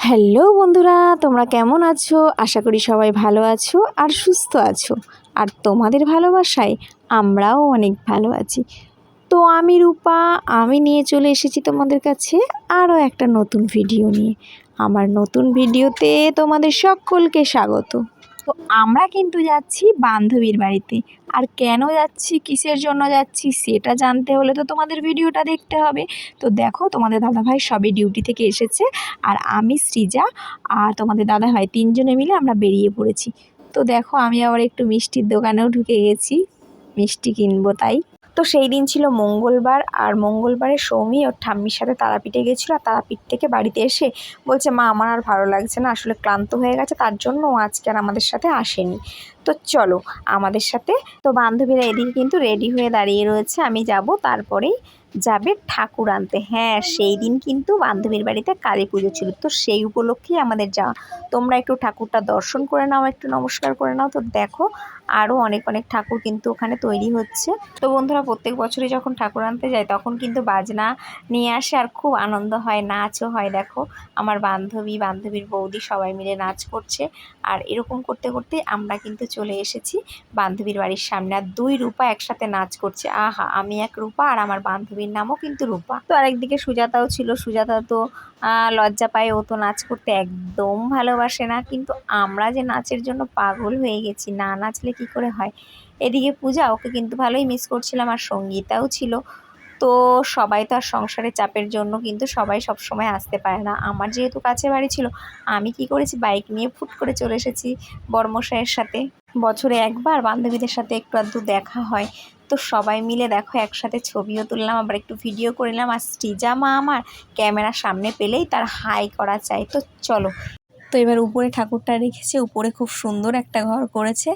Hello বন্ধুরা, তোমরা কেমন আছো? আশা করি সবাই ভালো আছো আর সুস্থ আছো। আর তোমাদের ভালোবাসায় আমরাও অনেক ভালো আছি। তো আমি রূপা, আমি নিয়ে চলে এসেছি তোমাদের কাছে আরও একটা নতুন ভিডিও নিয়ে। আমার নতুন ভিডিওতে তোমাদের সকলকে স্বাগত। তো আমরা কিন্তু যাচ্ছি বান্ধবীর বাড়িতে। আর কেন যাচ্ছি, কিসের জন্য যাচ্ছি সেটা জানতে হলে তো তোমাদের ভিডিওটা দেখতে হবে। তো দেখো, তোমাদের দাদাভাই সবে ডিউটি থেকে এসেছে আর আমি সৃজা আর তোমাদের দাদাভাই তিনজনে মিলে আমরা বেরিয়ে পড়েছি। তো দেখো, আমি আবার একটু মিষ্টির দোকানেও ঢুকে গেছি, মিষ্টি কিনবো তাই। তো সেই দিন ছিল মঙ্গলবার, আর মঙ্গলবারে সৌমি ওর ঠাম্মির সাথে তারাপীঠে গেছিলো। আর তারাপীঠ থেকে বাড়িতে এসে বলছে, মা আমার আর ভালো লাগছে না, আসলে ক্লান্ত হয়ে গেছে, তার জন্য ও আজকে আর আমাদের সাথে আসেনি। তো চলো আমাদের সাথে। তো বান্ধবীরা এদিকে কিন্তু রেডি হয়ে দাঁড়িয়ে রয়েছে, আমি যাব, তারপরেই যাবে ঠাকুর আনতে। হ্যাঁ, সেই দিন কিন্তু বান্ধবীর বাড়িতে কালী পুজো ছিল, তো সেই উপলক্ষেই আমাদের যাওয়া। তোমরা একটু ঠাকুরটা দর্শন করে নাও, একটু নমস্কার করে নাও। তো দেখো, আরও অনেক অনেক ঠাকুর কিন্তু ওখানে তৈরি হচ্ছে। তো বন্ধুরা, প্রত্যেক বছরই যখন ঠাকুর আনতে যায় তখন কিন্তু বাজনা নিয়ে আসে আর খুব আনন্দ হয়, নাচও হয়। দেখো, আমার বান্ধবীর বৌদি সবাই মিলে নাচ করছে। আর এরকম করতে করতে আমরা কিন্তু চলে এসেছি বান্ধবীর বাড়ির সামনে। আর দুই রূপা একসাথে নাচ করছে। আহা, আমি এক রূপা আর আমার বান্ধবীর নামও কিন্তু রূপা। তো আরেকদিকে সুজাতাও ছিল। সুজাতা তো লজ্জা পায়, ও তো নাচ করতে একদম ভালোবাসে না, কিন্তু আমরা যে নাচের জন্য পাগল হয়ে গেছি, না নাচলে কি করে হয়। এদিকে পূজা, ওকে কিন্তু ভালোই মিস করছিলাম, আর সঙ্গীতাও ছিল। তো সবাই তো আর সংসারের চাপের জন্য কিন্তু সবাই সব সময় আসতে পারে না। আমার যেহেতু কাছে বাড়ি ছিল, আমি কি করেছি, বাইক নিয়ে ফুট করে চলে এসেছি বর্মশাইয়ের সাথে। বছরে একবার বান্ধবীদের সাথে একটু আধটু দেখা হয়, তো সবাই মিলে দেখো একসাথে ছবিও তুললাম, আবার একটু ভিডিও করে নিলাম। আর সৃজা মা আমার ক্যামেরার সামনে পেলেই তার হাই করা চাই। তো চলো। তো এবার উপরে ঠাকুরটা রেখেছে, উপরে খুব সুন্দর একটা ঘর করেছে।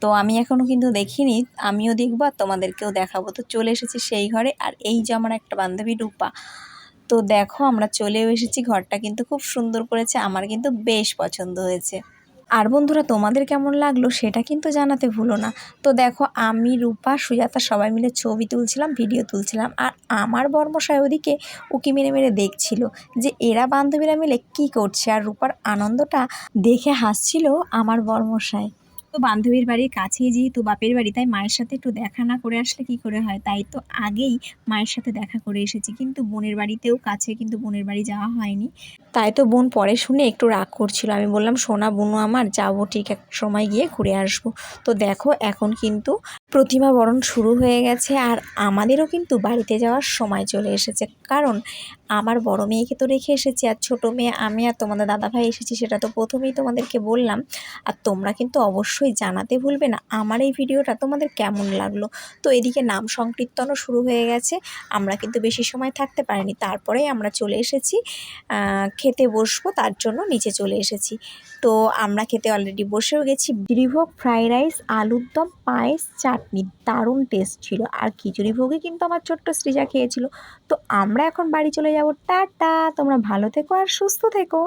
তো আমি এখনও কিন্তু দেখিনি, আমিও দেখবো আর তোমাদেরকেও দেখাবো। তো চলে এসেছি সেই ঘরে, আর এই যে আমার একটা বান্ধবী রূপা। তো দেখো, আমরা চলেও এসেছি, ঘরটা কিন্তু খুব সুন্দর করেছে, আমার কিন্তু বেশ পছন্দ হয়েছে। আর বন্ধুরা, তোমাদের কেমন লাগলো সেটা কিন্তু জানাতে ভুলো না। তো দেখো, আমি রূপা সুজাতা সবাই মিলে ছবি তুলছিলাম, ভিডিও তুলছিলাম, আর আমার বর্মশাই ওদিকে উকি মেরে মেরে দেখছিল যে এরা বান্ধবীরা মিলে কি করছে। আর রূপার আনন্দটা দেখে হাসছিল আমার বর্মশাই। তো বান্ধবীর বাড়ির কাছেই যেহেতু বাপের বাড়ি, তাই মায়ের সাথে একটু দেখা না করে আসলে কি করে হয়, তাই তো আগেই মায়ের সাথে দেখা করে এসেছি। কিন্তু বোনের বাড়িতেও কাছে, কিন্তু বোনের বাড়ি যাওয়া হয়নি। তাই তো বোন পরে শুনে একটু রাগ করছিল। আমি বললাম, সোনা বোনু আমার, যাবো ঠিক এক সময় গিয়ে ঘুরে আসবো। তো দেখো, এখন কিন্তু প্রতিমা বরণ শুরু হয়ে গেছে, আর আমাদেরও কিন্তু বাড়িতে যাওয়ার সময় চলে এসেছে। কারণ আমার বড় মেয়েকে তো রেখে এসেছি, আর ছোটো মেয়ে আমি আর তোমাদের দাদাভাই এসেছি, সেটা তো প্রথমেই তোমাদেরকে বললাম। আর তোমরা কিন্তু অবশ্যই জানাতে ভুলবে না আমার এই ভিডিওটা তোমাদের কেমন লাগলো। তো এদিকে নাম সংকীর্তনও শুরু হয়ে গেছে, আমরা কিন্তু বেশি সময় থাকতে পারিনি, তারপরেই আমরা চলে এসেছি খেতে বসবো, তার জন্য নিচে চলে এসেছি। তো আমরা খেতে অলরেডি বসেও গেছি। গিরিভোগ, ফ্রাইড রাইস, আলুর দম, পায়েস, চাটনি, দারুণ টেস্ট ছিল। আর খিচুড়ি ভোগে কিন্তু আমার ছোট্ট সৃজা খেয়েছিল। তো আমরা এখন বাড়ি চলে যাব। টাটা, তোমরা ভালো থেকো আর সুস্থ থেকো।